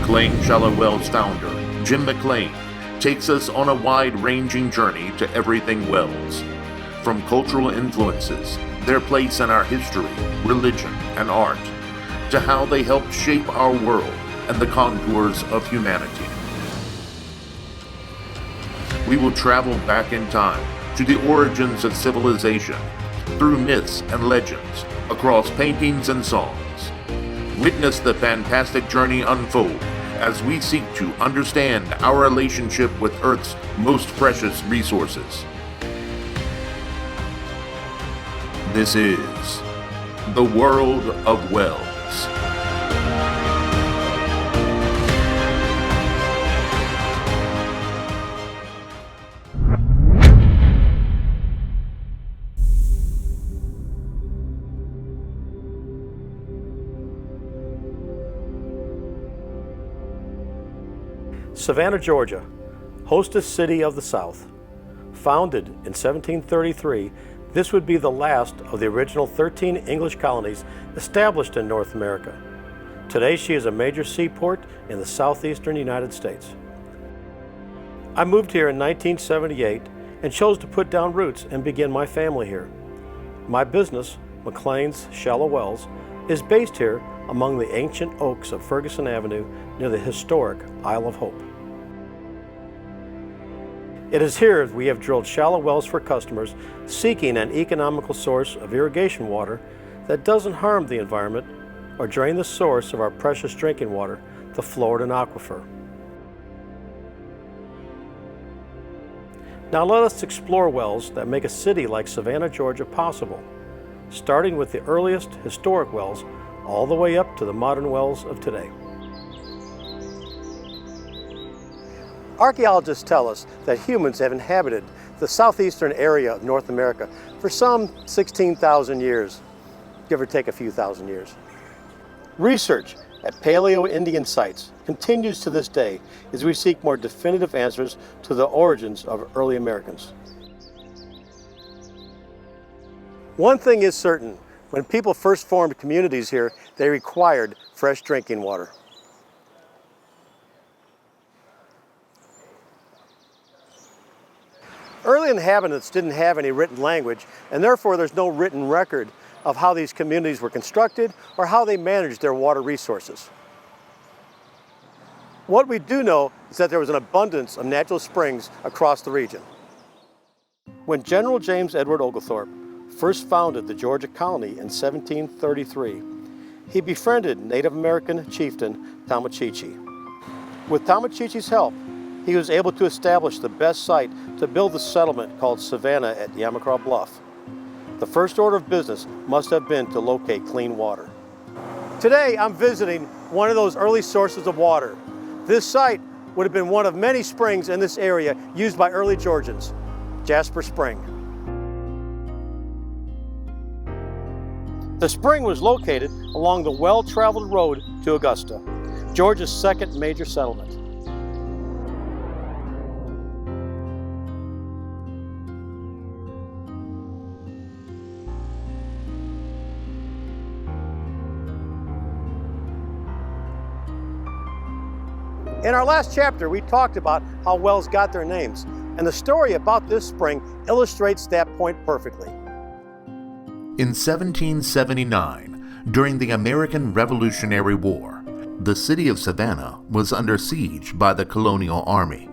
McClain Shallow Wells founder, Jim McClain, takes us on a wide-ranging journey to everything wells. From cultural influences, their place in our history, religion, and art, to how they helped shape our world and the contours of humanity. We will travel back in time to the origins of civilization, through myths and legends, across paintings and songs. Witness the fantastic journey unfold as we seek to understand our relationship with Earth's most precious resources. This is the World of Wells. Savannah, Georgia, hostess city of the South. Founded in 1733, this would be the last of the original 13 English colonies established in North America. Today she is a major seaport in the southeastern United States. I moved here in 1978 and chose to put down roots and begin my family here. My business, McClain's Shallow Wells, is based here among the ancient oaks of Ferguson Avenue near the historic Isle of Hope. It is here we have drilled shallow wells for customers seeking an economical source of irrigation water that doesn't harm the environment or drain the source of our precious drinking water, the Floridan aquifer. Now let us explore wells that make a city like Savannah, Georgia possible, starting with the earliest historic wells all the way up to the modern wells of today. Archaeologists tell us that humans have inhabited the southeastern area of North America for some 16,000 years, give or take a few thousand years. Research at Paleo-Indian sites continues to this day as we seek more definitive answers to the origins of early Americans. One thing is certain, when people first formed communities here, they required fresh drinking water. Early inhabitants didn't have any written language, and therefore there's no written record of how these communities were constructed or how they managed their water resources. What we do know is that there was an abundance of natural springs across the region. When General James Edward Oglethorpe first founded the Georgia colony in 1733, he befriended Native American chieftain Tamachichi. With Tamachichi's help, he was able to establish the best site to build the settlement called Savannah at Yamacraw Bluff. The first order of business must have been to locate clean water. Today, I'm visiting one of those early sources of water. This site would have been one of many springs in this area used by early Georgians, Jasper Spring. The spring was located along the well-traveled road to Augusta, Georgia's second major settlement. In our last chapter, we talked about how wells got their names, and the story about this spring illustrates that point perfectly. In 1779, during the American Revolutionary War, the city of Savannah was under siege by the colonial army.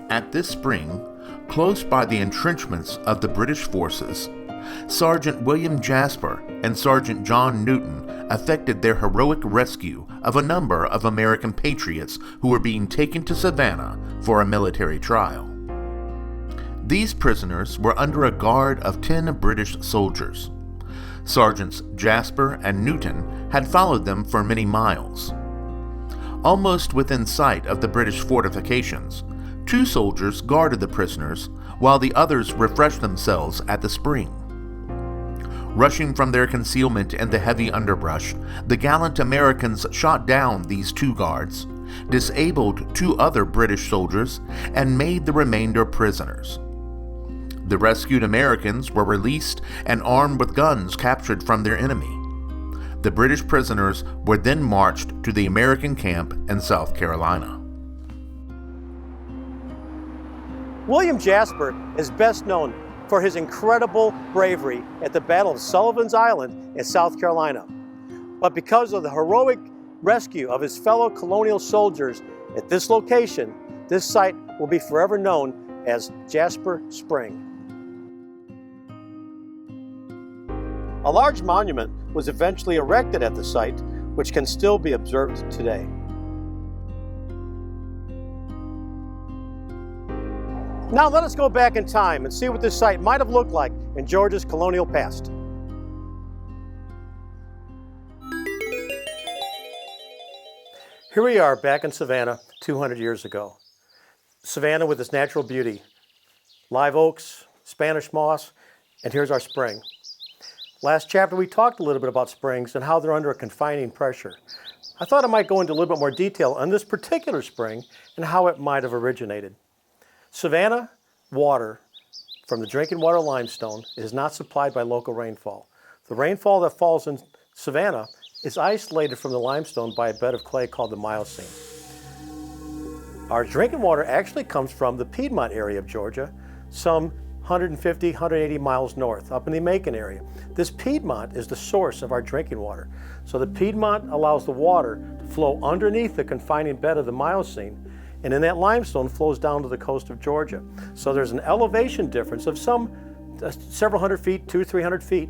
At this spring, close by the entrenchments of the British forces, Sergeant William Jasper and Sergeant John Newton effected their heroic rescue of a number of American patriots who were being taken to Savannah for a military trial. These prisoners were under a guard of 10 British soldiers. Sergeants Jasper and Newton had followed them for many miles. Almost within sight of the British fortifications, 2 soldiers guarded the prisoners while the others refreshed themselves at the spring. Rushing from their concealment in the heavy underbrush, the gallant Americans shot down these 2 guards, disabled 2 other British soldiers, and made the remainder prisoners. The rescued Americans were released and armed with guns captured from their enemy. The British prisoners were then marched to the American camp in South Carolina. William Jasper is best known for his incredible bravery at the Battle of Sullivan's Island in South Carolina. But because of the heroic rescue of his fellow colonial soldiers at this location, this site will be forever known as Jasper Spring. A large monument was eventually erected at the site, which can still be observed today. Now let us go back in time and see what this site might have looked like in Georgia's colonial past. Here we are back in Savannah 200 years ago. Savannah with its natural beauty, live oaks, Spanish moss, and here's our spring. Last chapter we talked a little bit about springs and how they're under a confining pressure. I thought I might go into a little bit more detail on this particular spring and how it might have originated. Savannah water from the drinking water limestone is not supplied by local rainfall. The rainfall that falls in Savannah is isolated from the limestone by a bed of clay called the Miocene. Our drinking water actually comes from the Piedmont area of Georgia, some 150, 180 miles north, up in the Macon area. This Piedmont is the source of our drinking water. So the Piedmont allows the water to flow underneath the confining bed of the Miocene, and then that limestone flows down to the coast of Georgia. So there's an elevation difference of some several hundred feet, 200, 300 feet,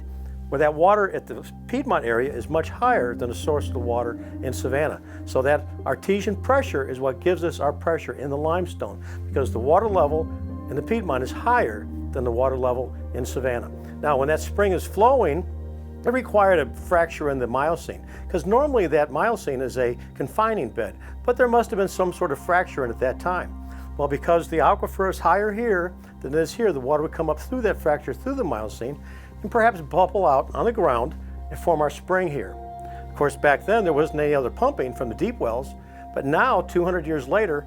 where that water at the Piedmont area is much higher than the source of the water in Savannah. So that artesian pressure is what gives us our pressure in the limestone, because the water level in the Piedmont is higher than the water level in Savannah. Now, when that spring is flowing, it required a fracture in the Miocene, because normally that Miocene is a confining bed, but there must have been some sort of fracture in it at that time. Well, because the aquifer is higher here than it is here, the water would come up through that fracture through the Miocene and perhaps bubble out on the ground and form our spring here. Of course, back then there wasn't any other pumping from the deep wells, but now, 200 years later,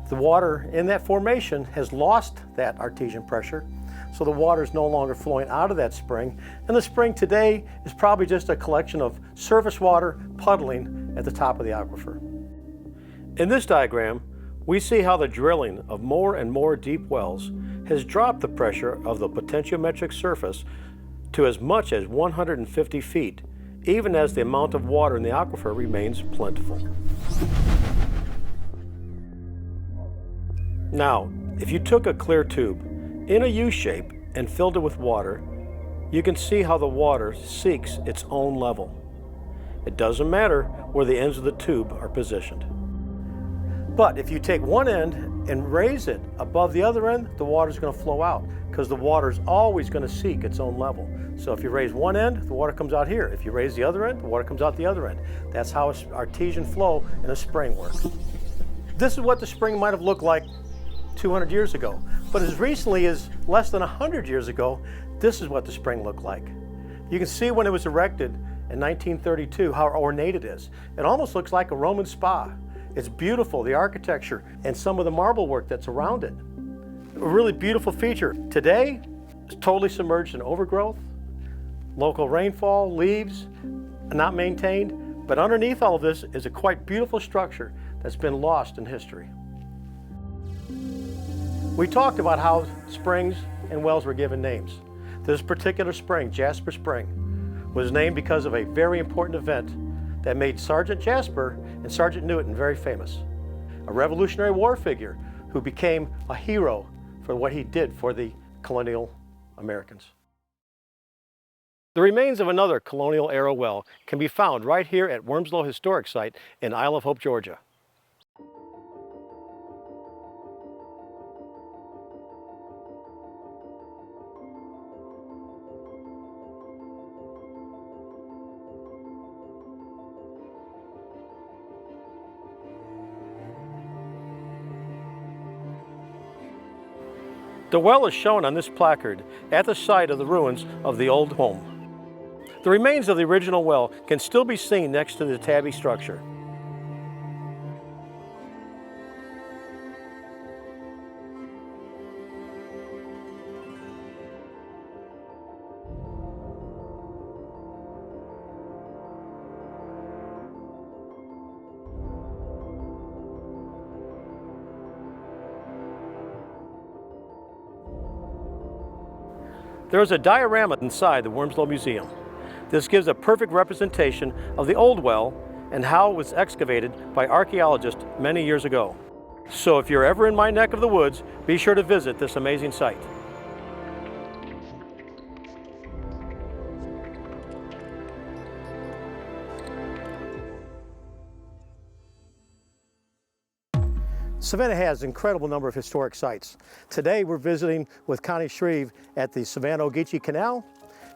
the water in that formation has lost that artesian pressure, so the water is no longer flowing out of that spring, and the spring today is probably just a collection of surface water puddling at the top of the aquifer. In this diagram, we see how the drilling of more and more deep wells has dropped the pressure of the potentiometric surface to as much as 150 feet, even as the amount of water in the aquifer remains plentiful. Now, if you took a clear tube in a U shape and filled it with water, you can see how the water seeks its own level. It doesn't matter where the ends of the tube are positioned. But if you take one end and raise it above the other end, the water is going to flow out, because the water is always going to seek its own level. So if you raise one end, the water comes out here. If you raise the other end, the water comes out the other end. That's how artesian flow in a spring works. This is what the spring might have looked like 200 years ago. But as recently as less than 100 years ago, this is what the spring looked like. You can see when it was erected in 1932 how ornate it is. It almost looks like a Roman spa. It's beautiful, the architecture and some of the marble work that's around it. A really beautiful feature. Today, it's totally submerged in overgrowth, local rainfall, leaves, not maintained, but underneath all of this is a quite beautiful structure that's been lost in history. We talked about how springs and wells were given names. This particular spring, Jasper Spring, was named because of a very important event that made Sergeant Jasper and Sergeant Newton very famous. A Revolutionary War figure who became a hero for what he did for the colonial Americans. The remains of another colonial era well can be found right here at Wormslow Historic Site in Isle of Hope, Georgia. The well is shown on this placard at the site of the ruins of the old home. The remains of the original well can still be seen next to the tabby structure. There is a diorama inside the Wormslow Museum. This gives a perfect representation of the old well and how it was excavated by archaeologists many years ago. So if you're ever in my neck of the woods, be sure to visit this amazing site. Savannah has an incredible number of historic sites. Today we're visiting with Connie Shreve at the Savannah-Ogeechee Canal.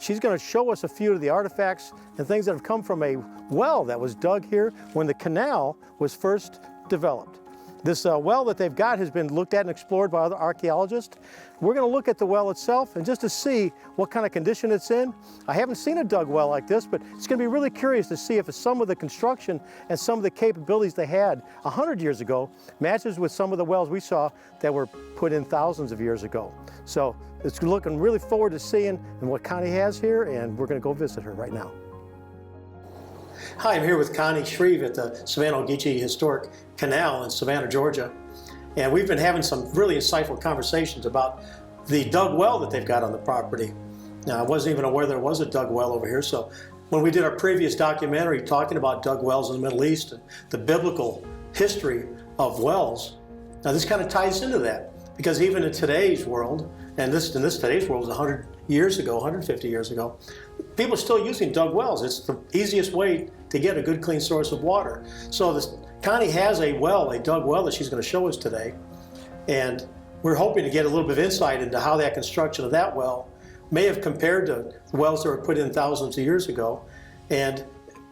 She's going to show us a few of the artifacts and things that have come from a well that was dug here when the canal was first developed. This well that they've got has been looked at and explored by other archaeologists. We're going to look at the well itself and just to see what kind of condition it's in. I haven't seen a dug well like this, but it's going to be really curious to see if some of the construction and some of the capabilities they had 100 years ago matches with some of the wells we saw that were put in thousands of years ago. So it's looking really forward to seeing what Connie has here, and we're going to go visit her right now. Hi, I'm here with Connie Shreve at the Savannah-Ogeechee Historic Canal in Savannah, Georgia. And we've been having some really insightful conversations about the dug well that they've got on the property. Now, I wasn't even aware there was a dug well over here, so when we did our previous documentary talking about dug wells in the Middle East and the biblical history of wells, now this kind of ties into that, because even in today's world, and today's world was 100 years ago, 150 years ago, people are still using dug wells. It's the easiest way to get a good, clean source of water. So Connie has a well, a dug well that she's going to show us today, and we're hoping to get a little bit of insight into how that construction of that well may have compared to wells that were put in thousands of years ago. And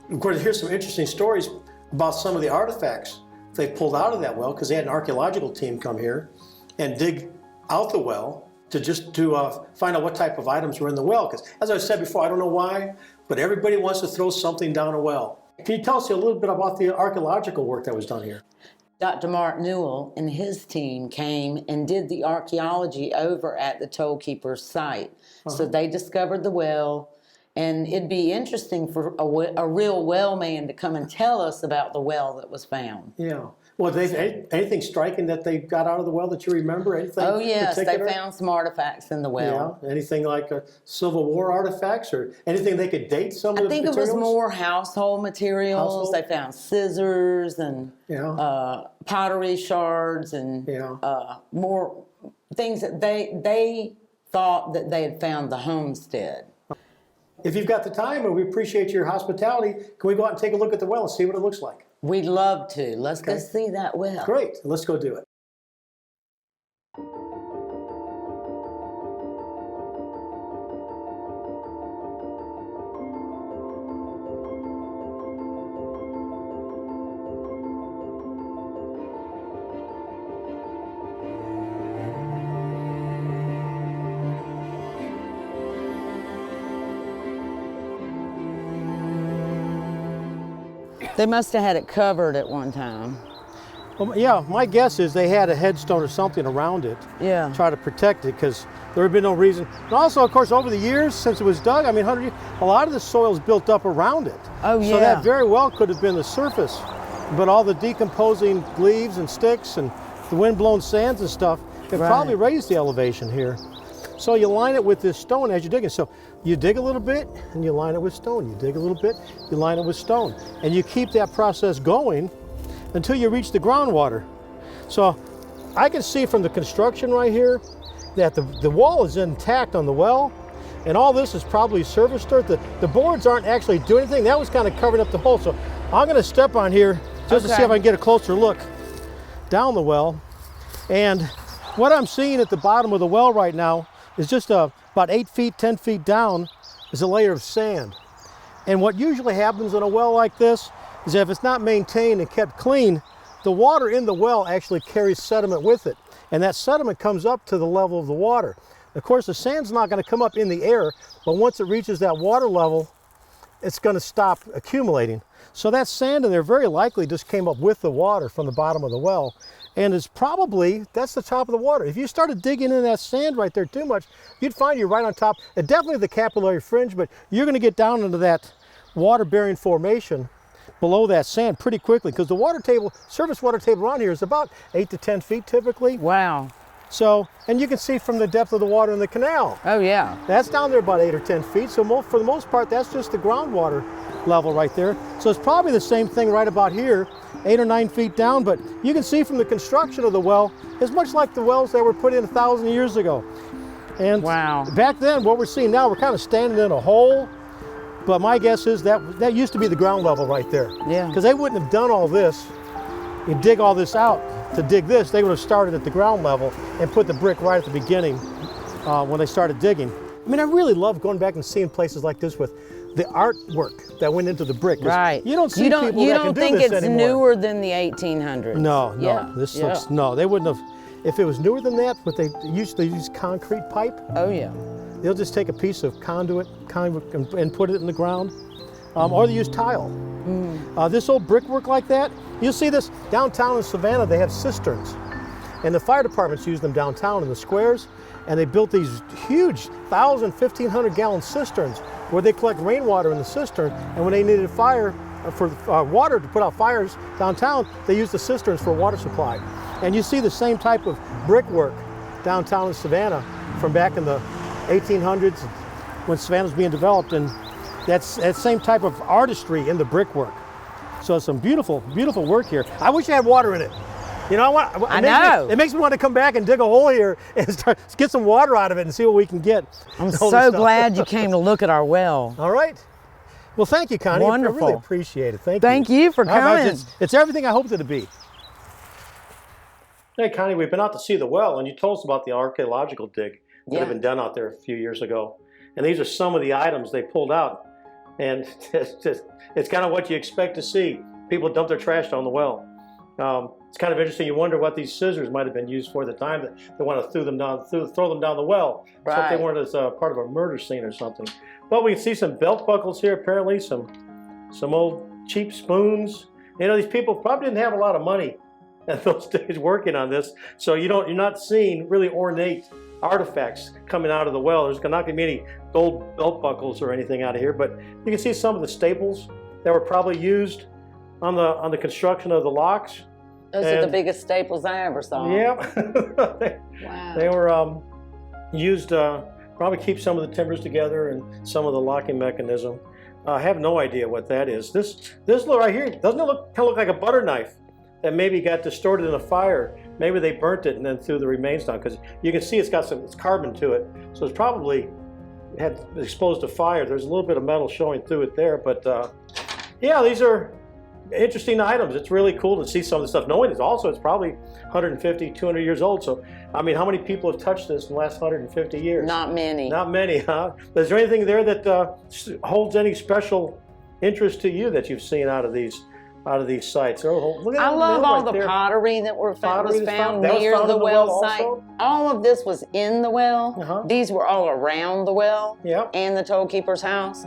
we're going to hear some interesting stories about some of the artifacts they pulled out of that well, because they had an archaeological team come here and dig out the well to find out what type of items were in the well. Because as I said before, I don't know why, but everybody wants to throw something down a well. Can you tell us a little bit about the archaeological work that was done here? Dr. Mark Newell and his team came and did the archaeology over at the Toll Keeper's site. So they discovered the well, and it'd be interesting for a real well man to come and tell us about the well that was found. Yeah. Well, anything striking that they got out of the well that you remember? Anything Oh, yes, particular? They found some artifacts in the well. Yeah, anything like Civil War artifacts or anything they could date some of the materials? I think it was more household materials. They found scissors and pottery shards and more things that they thought that they had found the homestead. If you've got the time, and we appreciate your hospitality, can we go out and take a look at the well and see what it looks like? We'd love to. Let's go see that well. Great. Let's go do it. They must have had it covered at one time. Well, yeah, my guess is they had a headstone or something around it. Yeah. Try to protect it, because there would be no reason. And also, of course, over the years since it was dug, I mean, 100 years, a lot of the soil's built up around it. Oh, yeah. So that very well could have been the surface. But all the decomposing leaves and sticks and the wind-blown sands and stuff, it probably raised the elevation here. So you line it with this stone as you're digging. So you dig a little bit and you line it with stone. You dig a little bit, you line it with stone. And you keep that process going until you reach the groundwater. So I can see from the construction right here that the wall is intact on the well, and all this is probably surface dirt. The boards aren't actually doing anything. That was kind of covering up the hole. So I'm gonna step on here just to see if I can get a closer look down the well. And what I'm seeing at the bottom of the well right now is just about 8 feet, 10 feet down is a layer of sand. And what usually happens in a well like this is that if it's not maintained and kept clean, the water in the well actually carries sediment with it. And that sediment comes up to the level of the water. Of course, the sand's not going to come up in the air, but once it reaches that water level, it's going to stop accumulating. So that sand in there very likely just came up with the water from the bottom of the well. And it's probably, that's the top of the water. If you started digging in that sand right there too much, you'd find you're right on top, and definitely the capillary fringe, but you're gonna get down into that water-bearing formation below that sand pretty quickly, because the water table, surface water table around here is about 8 to 10 feet typically. Wow. So, and you can see from the depth of the water in the canal. Oh, yeah. That's down there about 8 or 10 feet. So for the most part, that's just the groundwater level right there. So it's probably the same thing right about here, 8 or 9 feet down. But you can see from the construction of the well, it's much like the wells that were put in 1,000 years ago. And wow. Back then, what we're seeing now, we're kind of standing in a hole. But my guess is that used to be the ground level right there. Yeah. Because they wouldn't have done all this, you dig all this out to dig this, they would have started at the ground level and put the brick right at the beginning when they started digging. I mean, I really love going back and seeing places like this with the artwork that went into the brick. Right. You don't see people that can do this anymore. You don't think it's newer than the 1800s? No, no. Yeah. This looks, no, they wouldn't have. If it was newer than that, but they use concrete pipe. Oh, yeah. They'll just take a piece of conduit and put it in the ground, or they use tile. This old brickwork like that, you'll see this downtown in Savannah. They have cisterns, and the fire departments use them downtown in the squares, and they built these huge 1,000, 1,500 gallon cisterns where they collect rainwater in the cistern, and when they needed fire for water to put out fires downtown, they use the cisterns for water supply. And you see the same type of brickwork downtown in Savannah from back in the 1800s when Savannah was being developed, and that's that same type of artistry in the brickwork. So some beautiful, beautiful work here. I wish I had water in it. You know, I know. It makes me want to come back and dig a hole here and get some water out of it and see what we can get. I'm so glad you came to look at our well. All right. Well, thank you, Connie. Wonderful. I really appreciate it. Thank you. Thank you for coming. It's everything I hoped it to be. Hey, Connie, we've been out to see the well, and you told us about the archaeological dig that had been done out there a few years ago. And these are some of the items they pulled out. And it's kind of what you expect to see. People dump their trash down the well. It's kind of interesting. You wonder what these scissors might have been used for at the time. That they want to throw them down the well. Right. So if they weren't as part of a murder scene or something. But we can see some belt buckles here, apparently, some old cheap spoons. You know, these people probably didn't have a lot of money in those days working on this. So you're not seeing really ornate artifacts coming out of the well. There's not going to be any gold belt buckles or anything out of here, but you can see some of the staples that were probably used on the construction of the locks. Those are the biggest staples I ever saw. Yeah. Wow. They were used probably keep some of the timbers together and some of the locking mechanism. I have no idea what that is. This look right here, doesn't it kind of look like a butter knife that maybe got distorted in a fire? Maybe they burnt it and then threw the remains down, because you can see it's carbon to it. So it's probably had exposed to fire. There's a little bit of metal showing through it there, but yeah, these are interesting items. It's really cool to see some of the stuff. Knowing it's probably 150, 200 years old. So, I mean, how many people have touched this in the last 150 years? Not many. Not many, huh? Is there anything there that holds any special interest to you that you've seen out of these sites? Oh, look at I love all right the there. pottery that was found That near was the well site. also? All of this was in the well. These were all around the well and the toll keeper's house.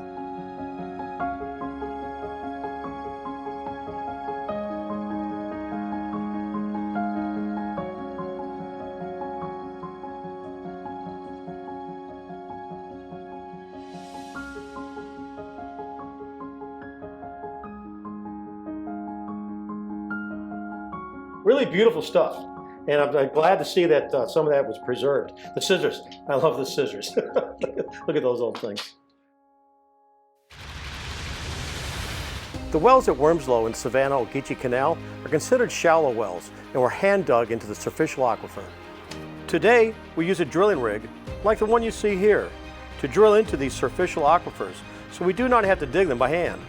Really beautiful stuff. And I'm glad to see that some of that was preserved. The scissors. I love the scissors. Look at those old things. The wells at Wormslow and Savannah-Ogeechee Canal are considered shallow wells and were hand dug into the superficial aquifer. Today, we use a drilling rig, like the one you see here, to drill into these superficial aquifers, so we do not have to dig them by hand.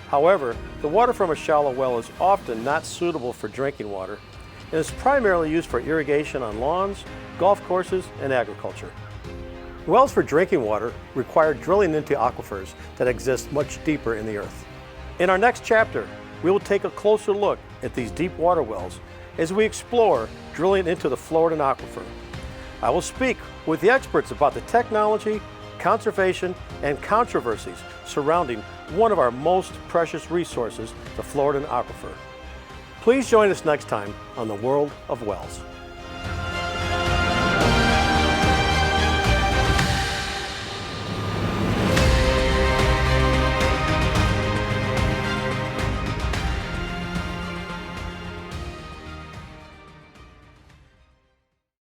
However, the water from a shallow well is often not suitable for drinking water and is primarily used for irrigation on lawns, golf courses, and agriculture. Wells for drinking water require drilling into aquifers that exist much deeper in the earth. In our next chapter, we will take a closer look at these deep water wells as we explore drilling into the Floridan aquifer. I will speak with the experts about the technology, conservation, and controversies surrounding one of our most precious resources, the Floridan aquifer. Please join us next time on The World of Wells.